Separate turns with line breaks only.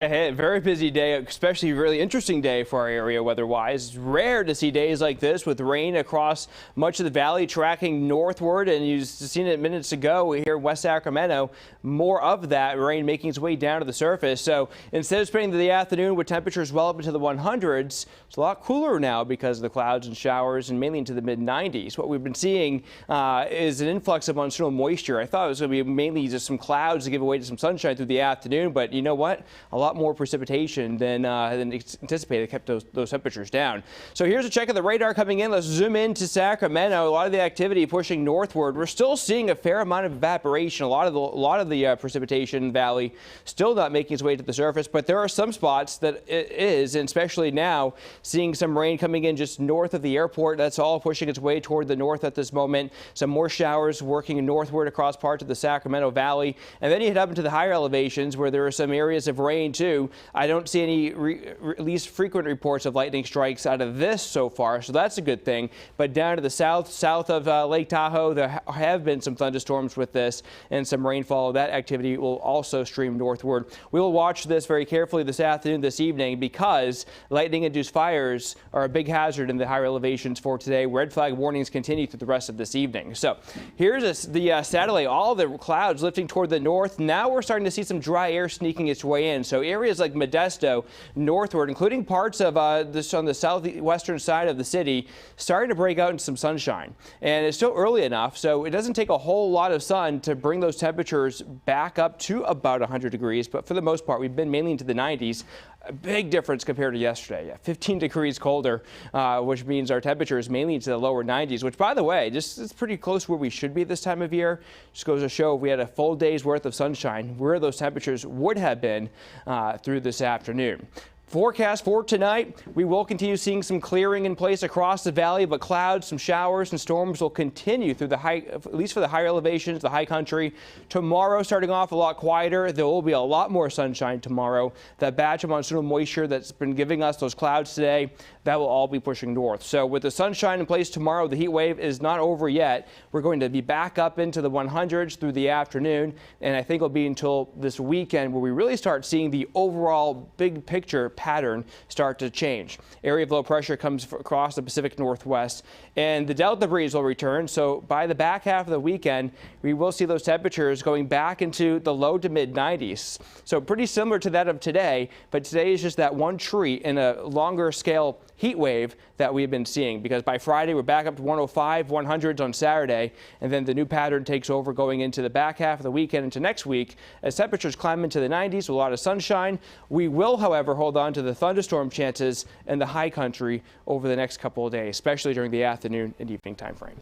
Hey, very busy day, especially really interesting day for our area weather-wise. It's rare to see days like this with rain across much of the valley tracking northward, and you've seen it minutes ago here in West Sacramento. More of that rain making its way down to the surface. So instead of spending the afternoon with temperatures well up into the 100s, it's a lot cooler now because of the clouds and showers and mainly into the mid-90s. What we've been seeing is an influx of monsoonal moisture. I thought it was going to be mainly just some clouds to give way to some sunshine through the afternoon, but you know what? A lot more precipitation than anticipated kept those temperatures down. So here's a check of the radar coming in. Let's zoom in to Sacramento. A lot of the activity pushing northward. We're still seeing a fair amount of evaporation. A lot of the precipitation valley still not making its way to the surface, but there are some spots that it is, and especially now seeing some rain coming in just north of the airport. That's all pushing its way toward the north at this moment. Some more showers working northward across parts of the Sacramento Valley, and then you head up into the higher elevations where there are some areas of rain too. I don't see any at least frequent reports of lightning strikes out of this so far, so that's a good thing. But down to the south of Lake Tahoe, there have been some thunderstorms with this and some rainfall. That activity will also stream northward. We will watch this very carefully this afternoon, this evening, because lightning-induced fires are a big hazard in the higher elevations for today. Red flag warnings continue through the rest of this evening. So here's the satellite. All the clouds lifting toward the north. Now we're starting to see some dry air sneaking its way in. So areas like Modesto northward, including parts of this on the southwestern side of the city, starting to break out into some sunshine. And it's still early enough, so it doesn't take a whole lot of sun to bring those temperatures back up to about 100 degrees. But for the most part, we've been mainly into the 90s. A big difference compared to yesterday. Yeah, 15 degrees colder, which means our temperature is mainly into the lower 90s, which, by the way, it's pretty close where we should be this time of year. Just goes to show if we had a full day's worth of sunshine, where those temperatures would have been through this afternoon. Forecast for tonight, we will continue seeing some clearing in place across the valley, but clouds, some showers and storms will continue through the at least for the higher elevations, the high country. Tomorrow, starting off a lot quieter. There will be a lot more sunshine tomorrow. That batch of monsoonal moisture that's been giving us those clouds today, that will all be pushing north. So with the sunshine in place tomorrow, the heat wave is not over yet. We're going to be back up into the 100s through the afternoon, and I think it'll be until this weekend where we really start seeing the overall big picture pattern start to change. Area of low pressure comes across the Pacific Northwest, and the delta breeze will return. So by the back half of the weekend, we will see those temperatures going back into the low to mid 90s. So pretty similar to that of today, but today is just that one treat in a longer scale heat wave that we've been seeing, because by Friday we're back up to 105, 100s on Saturday, and then the new pattern takes over going into the back half of the weekend into next week as temperatures climb into the 90s with a lot of sunshine. We will, however, hold on to the thunderstorm chances in the high country over the next couple of days, especially during the afternoon and evening time frame.